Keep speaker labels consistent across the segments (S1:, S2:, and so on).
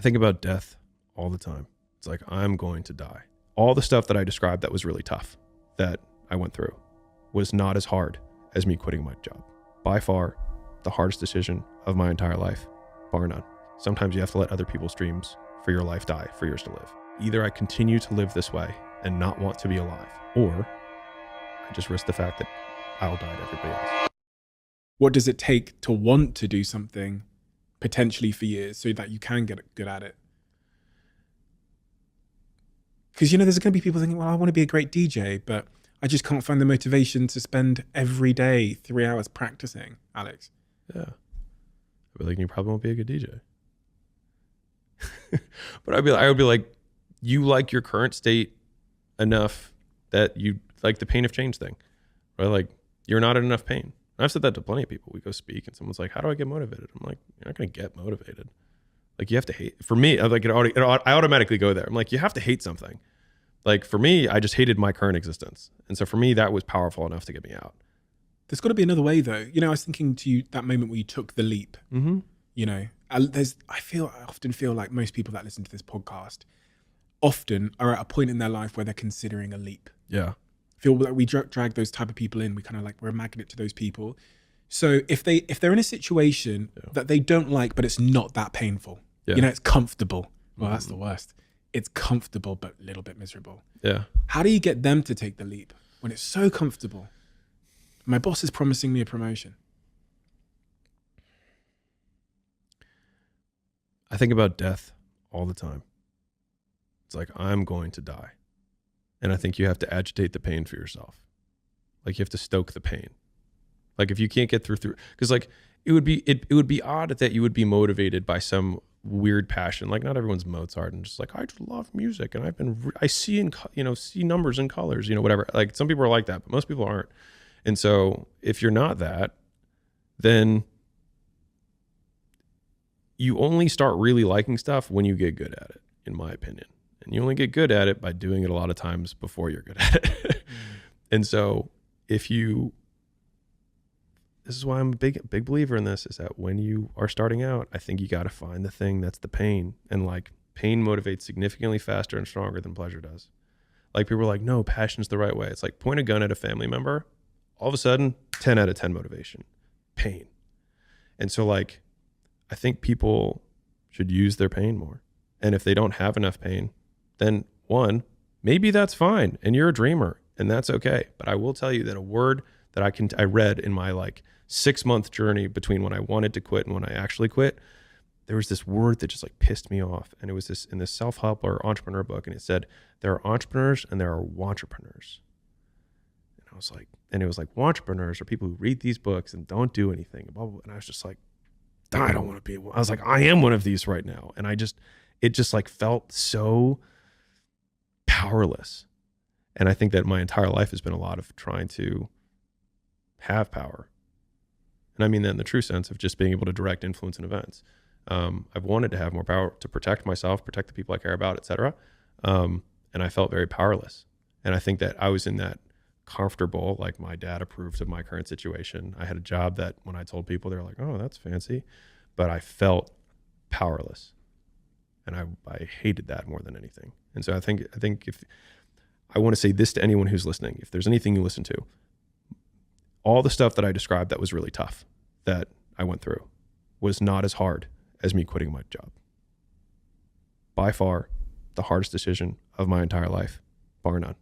S1: think about death all the time. It's like, I'm going to die. All the stuff that I described that was really tough that I went through was not as hard as me quitting my job. By far, the hardest decision of my entire life, bar none. Sometimes you have to let other people's dreams for your life die for yours to live. Either I continue to live this way and not want to be alive, or I just risk the fact that I'll die to everybody else.
S2: What does it take to want to do something potentially for years so that you can get good at it? Because, you know, there's going to be people thinking, well, I want to be a great DJ, but I just can't find the motivation to spend every day 3 hours practicing, Alex.
S1: Yeah. I'd be like, you probably won't be a good DJ. But I would be like, you like your current state enough that you like the pain of change thing, right? Like, you're not in enough pain. And I've said that to plenty of people. We go speak and someone's like, how do I get motivated? I'm like, you're not going to get motivated. Like, you have to hate. For me, I automatically go there. I'm like, you have to hate something. Like, for me, I just hated my current existence. And so for me, that was powerful enough to get me out.
S2: There's got to be another way though. You know, I was thinking to you that moment where you took the leap, you know, I often feel like most people that listen to this podcast often are at a point in their life where they're considering a leap.
S1: Yeah.
S2: I feel like we drag those type of people in. We kind of like, we're a magnet to those people. So if they're in a situation that they don't like, but it's not that painful, you know, it's comfortable. Well, that's the worst. It's comfortable, but a little bit miserable.
S1: Yeah.
S2: How do you get them to take the leap when it's so comfortable? My boss is promising me a promotion.
S1: I think about death all the time. It's like, I'm going to die. And I think you have to agitate the pain for yourself. Like, you have to stoke the pain. Like, if you can't get through, because like it would be odd that you would be motivated by some weird passion. Like, not everyone's Mozart and just like, I just love music and I see numbers and colors, whatever. Like, some people are like that, but most people aren't. And so if you're not that, then you only start really liking stuff when you get good at it, in my opinion. And you only get good at it by doing it a lot of times before you're good at it. And so this is why I'm a big believer in this, is that when you are starting out, I think you got to find the thing that's the pain. And like, pain motivates significantly faster and stronger than pleasure does. Like, people are like, no, passion's the right way. It's like, point a gun at a family member, all of a sudden 10 out of 10 motivation, pain. And so like, I think people should use their pain more. And if they don't have enough pain, then one, maybe that's fine. And you're a dreamer and that's okay. But I will tell you that a word that I read in my like 6-month journey between when I wanted to quit and when I actually quit, there was this word that just like pissed me off. And it was this in this self-help or entrepreneur book. And it said, there are entrepreneurs and there are wantrepreneurs. And I was like, and it was like, wantrepreneurs are people who read these books and don't do anything. And, blah, blah, blah. And I was just like, I don't want to be. I was like, I am one of these right now. And it just like felt so powerless. And I think that my entire life has been a lot of trying to have power. And I mean that in the true sense of just being able to direct influence in events. I've wanted to have more power to protect myself, protect the people I care about, etc. And I felt very powerless. And I think that I was in that comfortable, like my dad approved of my current situation. I had a job that when I told people, they're like, oh, that's fancy. But I felt powerless. And I hated that more than anything. And so I think if I want to say this to anyone who's listening, if there's anything you listen to, all the stuff that I described that was really tough that I went through was not as hard as me quitting my job. By far, the hardest decision of my entire life, bar none.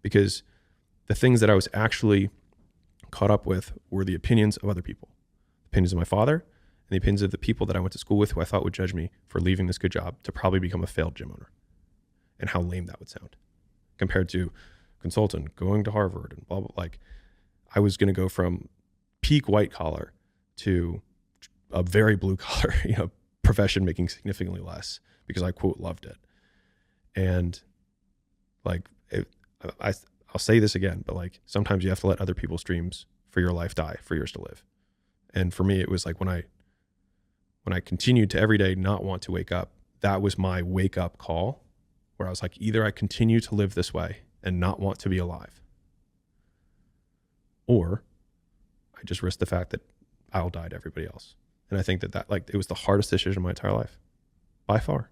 S1: Because the things that I was actually caught up with were the opinions of other people, the opinions of my father and the opinions of the people that I went to school with who I thought would judge me for leaving this good job to probably become a failed gym owner, and how lame that would sound compared to consultant, going to Harvard and blah, blah. Like, I was going to go from peak white collar to a very blue collar, profession making significantly less because I quote loved it. And like, I'll say this again, but like, sometimes you have to let other people's dreams for your life die for yours to live. And for me, it was like when I continued to every day not want to wake up, that was my wake up call, where I was like, either I continue to live this way and not want to be alive, or I just risk the fact that I'll die to everybody else. And I think that like, it was the hardest decision of my entire life. by far.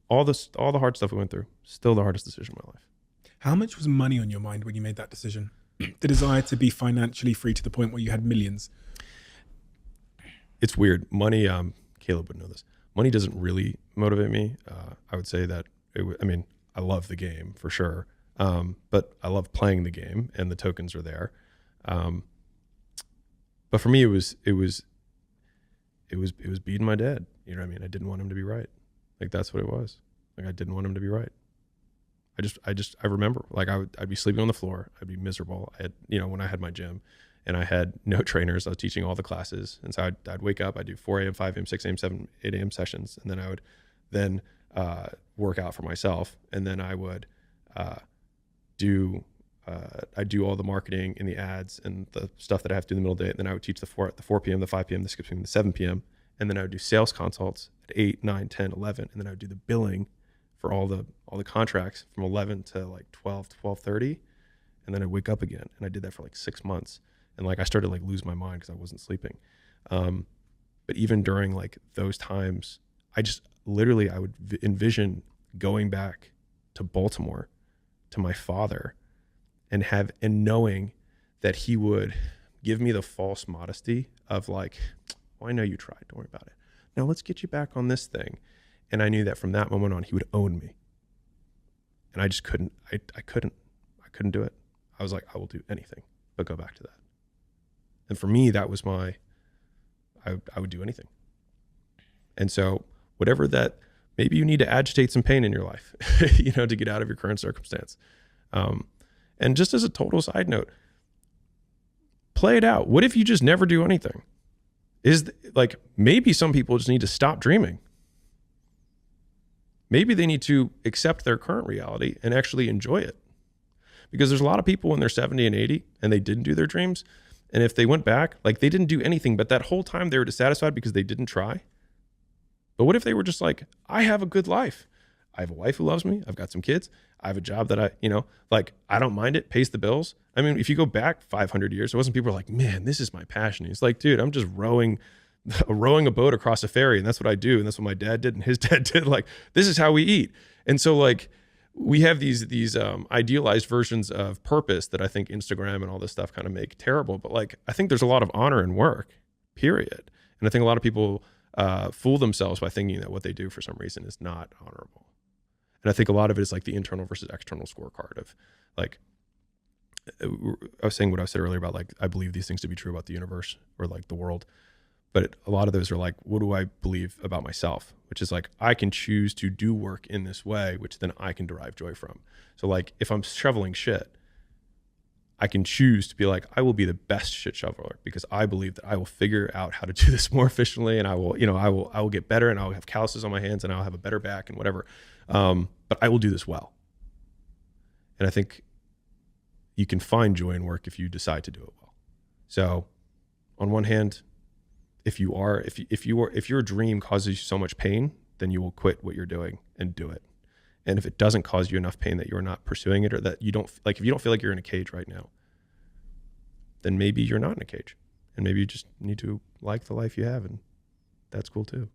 S1: All the hard stuff we went through, still the hardest decision of my life.
S2: How much was money on your mind when you made that decision? The desire to be financially free to the point where you had millions.
S1: It's weird. Money, Caleb would know this. Money doesn't really motivate me. I would say that, I love the game for sure. But I love playing the game and the tokens are there. But for me, it was beating my dad. You know what I mean? I didn't want him to be right. Like, that's what it was. Like, I didn't want him to be right. I remember, like, I'd be sleeping on the floor. I'd be miserable. I had, when I had my gym and I had no trainers, I was teaching all the classes. And so I'd wake up, I'd do 4 a.m., 5 a.m., 6 a.m., 7, 8 a.m. sessions. And then I would work out for myself. And then I would I'd do all the marketing and the ads and the stuff that I have to do in the middle of the day. And then I would teach the 4 p.m., the 5 p.m., the 6 p.m., the 7 p.m. And then I would do sales consults at 8, 9, 10, 11. And then I would do the billing for all the contracts from 11 to like 12 to 12:30. And then I'd wake up again. And I did that for like 6 months. And like, I started to like lose my mind because I wasn't sleeping. But even during like those times, I would envision going back to Baltimore to my father and knowing that he would give me the false modesty of like, well, I know you tried, don't worry about it. Now let's get you back on this thing. And I knew that from that moment on, he would own me. And I just couldn't do it. I was like, I will do anything but go back to that. And for me, that was I would do anything. And so whatever that, maybe you need to agitate some pain in your life, to get out of your current circumstance. And just as a total side note, play it out. What if you just never do anything? Maybe some people just need to stop dreaming. Maybe they need to accept their current reality and actually enjoy it. Because there's a lot of people when they're 70 and 80 and they didn't do their dreams. And if they went back, like, they didn't do anything, but that whole time they were dissatisfied because they didn't try. But what if they were just like, I have a good life. I have a wife who loves me. I've got some kids. I have a job that I don't mind it, pays the bills. I mean, if you go back 500 years, it wasn't people were like, man, this is my passion. He's like, dude, I'm just rowing a boat across a ferry. And that's what I do. And that's what my dad did. And his dad did. Like, this is how we eat. And so like, we have these idealized versions of purpose that I think Instagram and all this stuff kind of make terrible. But like, I think there's a lot of honor in work, period. And I think a lot of people fool themselves by thinking that what they do for some reason is not honorable. And I think a lot of it is like the internal versus external scorecard of like, I was saying what I said earlier about like, I believe these things to be true about the universe or like the world. But a lot of those are like, what do I believe about myself? Which is like, I can choose to do work in this way, which then I can derive joy from. So like, if I'm shoveling shit, I can choose to be like, I will be the best shit shoveler because I believe that I will figure out how to do this more efficiently, and I will get better, and I'll have calluses on my hands, and I'll have a better back and whatever. But I will do this well. And I think you can find joy in work if you decide to do it well. So on one hand, if your dream causes you so much pain, then you will quit what you're doing and do it. And if it doesn't cause you enough pain that you're not pursuing it, or that you don't like, if you don't feel like you're in a cage right now, then maybe you're not in a cage, and maybe you just need to like the life you have, and that's cool too.